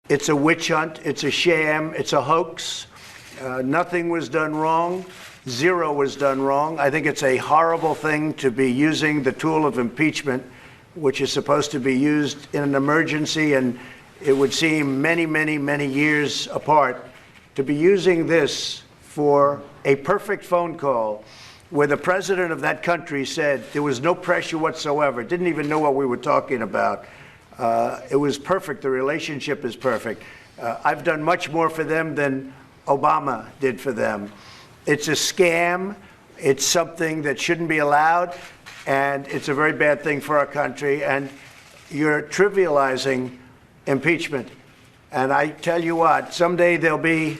It's a witch hunt. It's a sham. It's a hoax. Nothing was done wrong. Zero was done wrong. I think it's a horrible thing to be using the tool of impeachment, which is supposed to be used in an emergency, and it would seem many, many, many years apart, to be using this for a perfect phone call where the president of that country said there was no pressure whatsoever, didn't even know what we were talking about. It was perfect. The relationship is perfect. I've done much more for them than Obama did for them. It's a scam. It's something that shouldn't be allowed, and it's a very bad thing for our country. And you're trivializing impeachment. And I tell you what, someday there'll be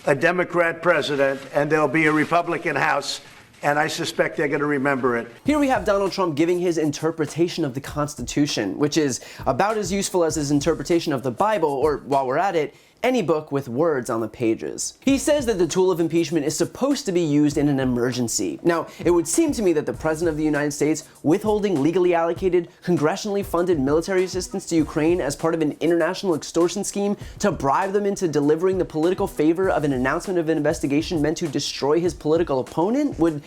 a Democrat president and there'll be a Republican House, and I suspect they're going to remember it. Here we have Donald Trump giving his interpretation of the Constitution, which is about as useful as his interpretation of the Bible, or, while we're at it, any book with words on the pages. He says that the tool of impeachment is supposed to be used in an emergency. Now, it would seem to me that the President of the United States withholding legally allocated, congressionally funded military assistance to Ukraine as part of an international extortion scheme to bribe them into delivering the political favor of an announcement of an investigation meant to destroy his political opponent would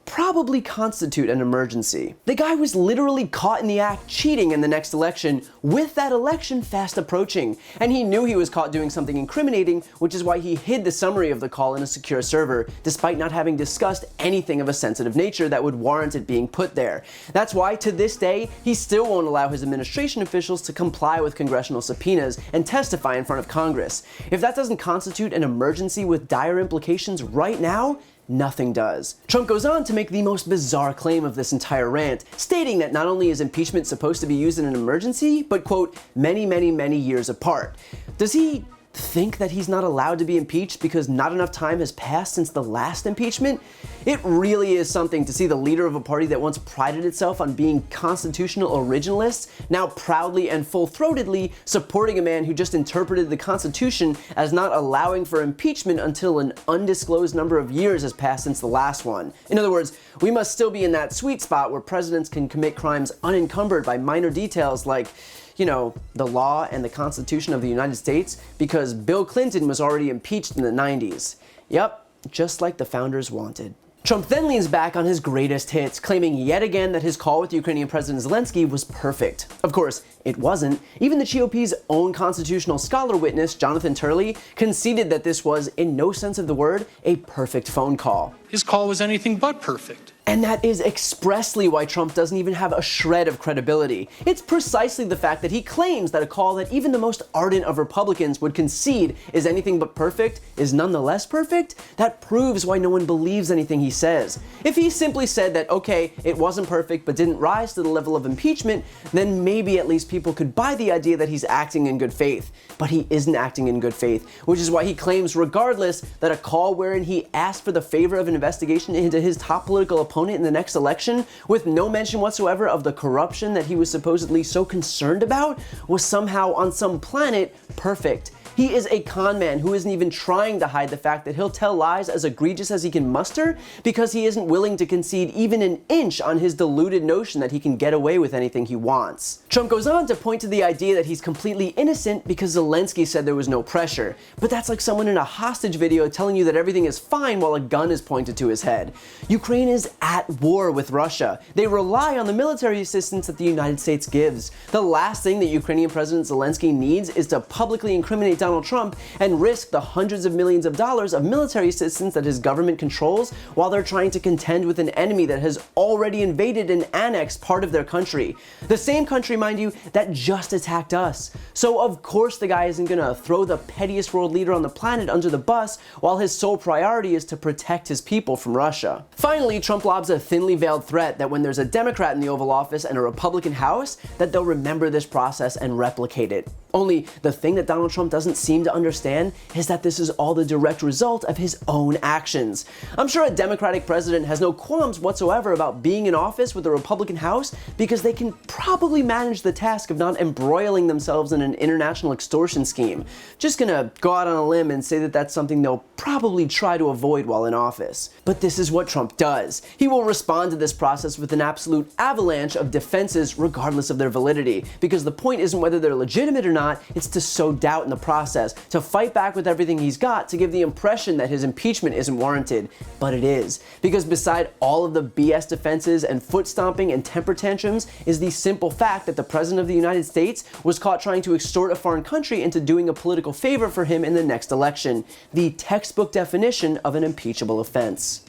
probably constitute an emergency. The guy was literally caught in the act cheating in the next election, with that election fast approaching, and he knew he was caught doing something incriminating, which is why he hid the summary of the call in a secure server, despite not having discussed anything of a sensitive nature that would warrant it being put there. That's why, to this day, he still won't allow his administration officials to comply with congressional subpoenas and testify in front of Congress. If that doesn't constitute an emergency with dire implications right now, nothing does. Trump goes on to make the most bizarre claim of this entire rant, stating that not only is impeachment supposed to be used in an emergency, but, quote, many, many, many years apart. Does he think that he's not allowed to be impeached because not enough time has passed since the last impeachment? It really is something to see the leader of a party that once prided itself on being constitutional originalists now proudly and full-throatedly supporting a man who just interpreted the Constitution as not allowing for impeachment until an undisclosed number of years has passed since the last one. In other words, we must still be in that sweet spot where presidents can commit crimes unencumbered by minor details like, you know, the law and the Constitution of the United States, because Bill Clinton was already impeached in the 90s. Yep, just like the founders wanted. Trump then leans back on his greatest hits, claiming yet again that his call with Ukrainian President Zelensky was perfect. Of course, it wasn't. Even the GOP's own constitutional scholar witness, Jonathan Turley, conceded that this was, in no sense of the word, a perfect phone call. His call was anything but perfect. And that is expressly why Trump doesn't even have a shred of credibility. It's precisely the fact that he claims that a call that even the most ardent of Republicans would concede is anything but perfect is nonetheless perfect that proves why no one believes anything he says. If he simply said that, okay, it wasn't perfect but didn't rise to the level of impeachment, then maybe at least people could buy the idea that he's acting in good faith. But he isn't acting in good faith, which is why he claims regardless that a call wherein he asked for the favor of an investigation into his top political opponent in the next election, with no mention whatsoever of the corruption that he was supposedly so concerned about, was somehow on some planet perfect. He is a con man who isn't even trying to hide the fact that he'll tell lies as egregious as he can muster because he isn't willing to concede even an inch on his deluded notion that he can get away with anything he wants. Trump goes on to point to the idea that he's completely innocent because Zelensky said there was no pressure, but that's like someone in a hostage video telling you that everything is fine while a gun is pointed to his head. Ukraine is at war with Russia. They rely on the military assistance that the United States gives. The last thing that Ukrainian President Zelensky needs is to publicly incriminate Donald Trump and risk the hundreds of millions of dollars of military assistance that his government controls while they're trying to contend with an enemy that has already invaded and annexed part of their country. The same country, mind you, that just attacked us. So of course the guy isn't gonna throw the pettiest world leader on the planet under the bus while his sole priority is to protect his people from Russia. Finally, Trump lobs a thinly veiled threat that when there's a Democrat in the Oval Office and a Republican House, that they'll remember this process and replicate it. Only the thing that Donald Trump doesn't seem to understand is that this is all the direct result of his own actions. I'm sure a Democratic president has no qualms whatsoever about being in office with a Republican House because they can probably manage the task of not embroiling themselves in an international extortion scheme. Just gonna go out on a limb and say that that's something they'll probably try to avoid while in office. But this is what Trump does. He will respond to this process with an absolute avalanche of defenses regardless of their validity, because the point isn't whether they're legitimate or not, not, it's to sow doubt in the process, to fight back with everything he's got, to give the impression that his impeachment isn't warranted. But it is. Because beside all of the BS defenses and foot stomping and temper tantrums is the simple fact that the President of the United States was caught trying to extort a foreign country into doing a political favor for him in the next election. The textbook definition of an impeachable offense.